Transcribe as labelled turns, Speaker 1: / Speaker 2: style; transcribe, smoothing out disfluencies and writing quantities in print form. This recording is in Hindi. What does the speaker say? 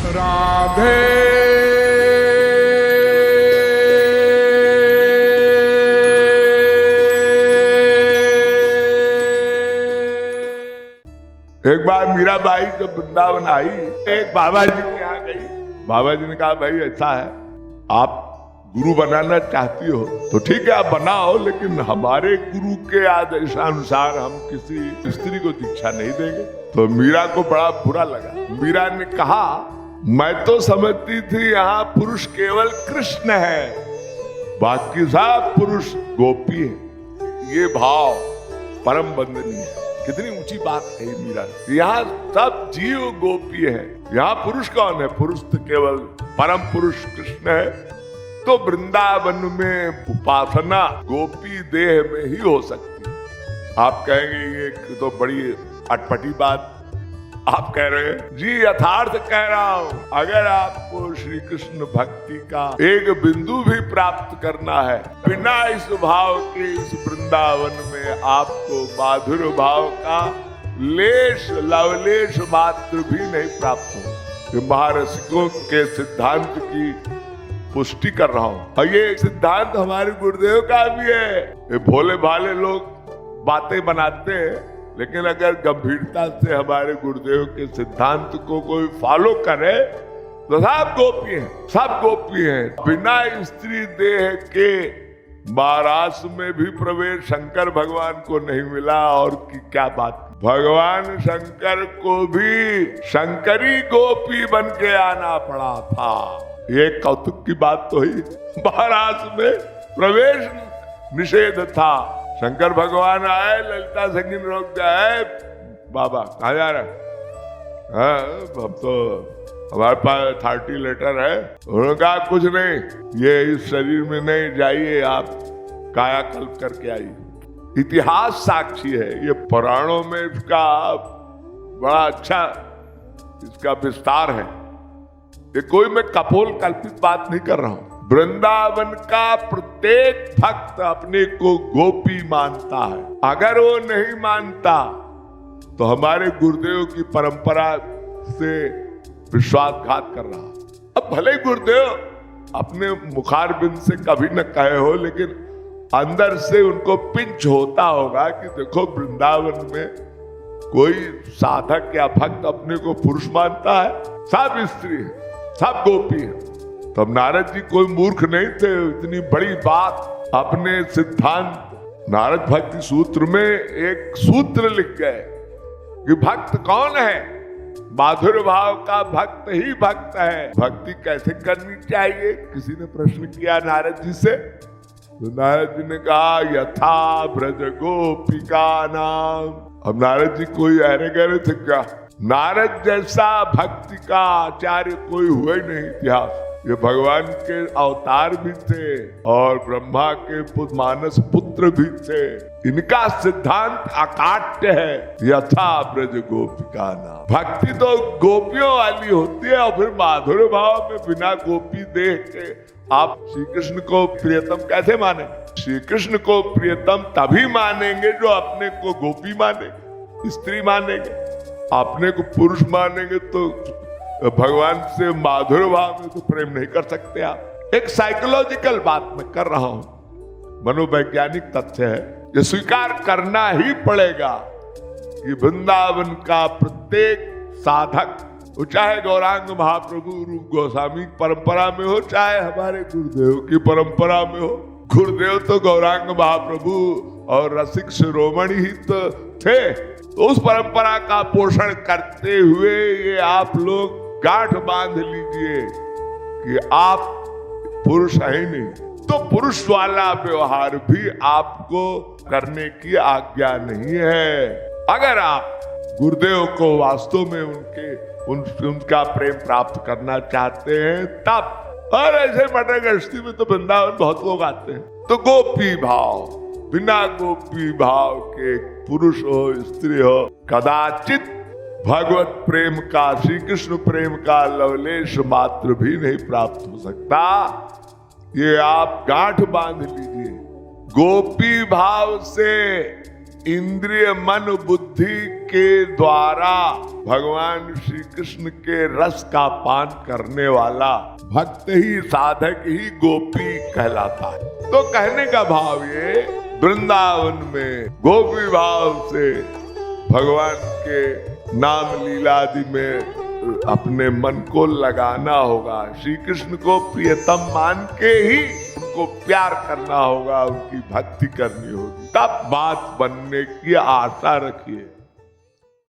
Speaker 1: राधे एक बार मीराबाई जब वृंदावन आई, एक बाबा जी के यहाँ गई। बाबा जी ने कहा, भाई ऐसा है, आप गुरु बनाना चाहती हो तो ठीक है, आप बनाओ, लेकिन हमारे गुरु के आदेशानुसार हम किसी स्त्री को दीक्षा नहीं देंगे। तो मीरा को बड़ा बुरा लगा। मीरा ने कहा, मैं तो समझती थी यहाँ पुरुष केवल कृष्ण है, बाकी सब पुरुष गोपी है। ये भाव परम बंदनीय है। कितनी ऊंची बात है मीरा। यहाँ सब जीव गोपी है, यहाँ पुरुष कौन है? पुरुष तो केवल परम पुरुष कृष्ण है। तो वृंदावन में उपासना गोपी देह में ही हो सकती है। आप कहेंगे ये तो बड़ी अटपटी बात आप कह रहे हैं। जी यथार्थ कह रहा हूं। अगर आपको श्री कृष्ण भक्ति का एक बिंदु भी प्राप्त करना है, बिना इस भाव के इस वृंदावन में आपको माधुर्य भाव का लेश लवलेश मात्र भी नहीं प्राप्त हो। महारसिकों के सिद्धांत की पुष्टि कर रहा हूं। और ये सिद्धांत हमारे गुरुदेव का भी है। ये भोले भाले लोग बातें बनाते हैं, लेकिन अगर गंभीरता से हमारे गुरुदेव के सिद्धांत को कोई फॉलो करे तो सब गोपी हैं, सब गोपी हैं। बिना स्त्री देह के महाराष्ट्र में भी प्रवेश शंकर भगवान को नहीं मिला। और की क्या बात, भगवान शंकर को भी शंकरी गोपी बन के आना पड़ा था। ये कौतुक की बात तो ही। महाराष्ट्र में प्रवेश निषेध था। शंकर भगवान आए, ललिता संगीन रोक जाए, बाबा कहाँ जा रहे हैं? हम तो हमारे पास 30 लेटर है। उन्होंने कहा कुछ नहीं, ये इस शरीर में नहीं, जाइए आप कायाकल्प करके आइए। इतिहास साक्षी है। ये पुराणों में इसका बड़ा अच्छा इसका विस्तार है। ये कोई मैं कपोल कल्पित बात नहीं कर रहा हूं। वृंदावन का प्रत्येक भक्त अपने को गोपी मानता है। अगर वो नहीं मानता तो हमारे गुरुदेव की परंपरा से विश्वासघात कर रहा। अब भले गुरुदेव अपने मुखारबिंद से कभी न कहे हो, लेकिन अंदर से उनको पिंच होता होगा कि देखो वृंदावन में कोई साधक या भक्त अपने को पुरुष मानता है, सब स्त्री है, सब गोपी है। तब नारद जी कोई मूर्ख नहीं थे। इतनी बड़ी बात अपने सिद्धांत नारद भक्ति सूत्र में एक सूत्र लिख गए कि भक्त कौन है? माधुर्य भाव का भक्त ही भक्त है। भक्ति कैसे करनी चाहिए? किसी ने प्रश्न किया नारद जी से, तो नारद जी ने कहा, यथा ब्रज गोपिका नाम। अब नारद जी कोई अरे गहरे थे क्या? नारद जैसा भक्ति का आचार्य कोई हुआ ही नहीं इतिहास। ये भगवान के अवतार भी थे और ब्रह्मा के मानस पुत्र भी थे। इनका सिद्धांत अकाट्य है, यथा ब्रज गोपिका नाम। भक्ति तो गोपियों वाली होती है। और फिर माधुर्य भाव में बिना गोपी देख के आप श्री कृष्ण को प्रियतम कैसे माने? श्री कृष्ण को प्रियतम तभी मानेंगे जो अपने को गोपी माने, स्त्री मानेंगे। अपने को पुरुष मानेंगे तो भगवान से माधुर्य भाव में तो प्रेम नहीं कर सकते आप। एक साइकोलॉजिकल बात मैं कर रहा हूं, मनोवैज्ञानिक तथ्य है। ये स्वीकार करना ही पड़ेगा कि वृंदावन का प्रत्येक साधक, चाहे गौरांग महाप्रभु रूप गोस्वामी परंपरा में हो, चाहे हमारे गुरुदेव की परंपरा में हो। गुरुदेव तो गौरांग महाप्रभु और रसिक शिरोमणि ही तो थे। तो उस परंपरा का पोषण करते हुए ये आप लोग गांठ बांध लीजिए कि आप पुरुष है नहीं, तो पुरुष वाला व्यवहार भी आपको करने की आज्ञा नहीं है। अगर आप गुरुदेव को वास्तव में उनका प्रेम प्राप्त करना चाहते हैं तब। और ऐसे मटर गश्ती में तो वृंदावन बहुत लोग आते हैं। तो गोपी भाव, बिना गोपी भाव के पुरुष हो स्त्री हो, कदाचित भगवत प्रेम का, श्री कृष्ण प्रेम का लवलेश मात्र भी नहीं प्राप्त हो सकता। ये आप गांठ बांध लीजिए। गोपी भाव से इंद्रिय मन बुद्धि के द्वारा भगवान श्री कृष्ण के रस का पान करने वाला भक्त ही, साधक ही गोपी कहलाता है। तो कहने का भाव ये, वृंदावन में गोपी भाव से भगवान के नाम लीलादि में अपने मन को लगाना होगा। श्री कृष्ण को प्रियतम मान के ही उनको प्यार करना होगा, उनकी भक्ति करनी होगी, तब बात बनने की आशा रखिए।